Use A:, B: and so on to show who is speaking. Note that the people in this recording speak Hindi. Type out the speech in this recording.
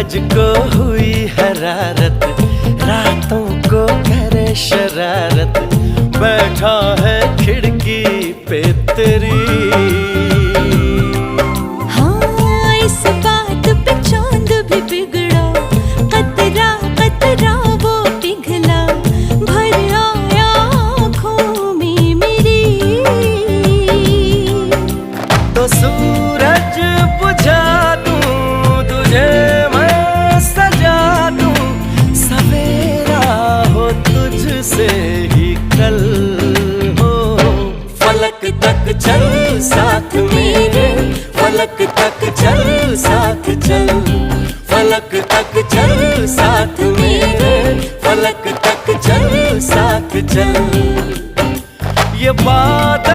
A: सूरज को हुई हरारत, रातों को करे शरारत, बैठा है खिड़की पे तेरी।
B: हाँ, इस बात पे चांद भी बिगड़ा, कतरा कतरा वो पिघला, भर आया आँखों में मेरी।
A: तो सूरज बुझा दूं तुझे मैं सजा दूं, सवेरा हो तुझसे ही कल हो। फलक तक चल साथ मेरे, फलक तक चल साथ चल, फलक तक चल साथ मेरे, फलक तक चल साथ चल।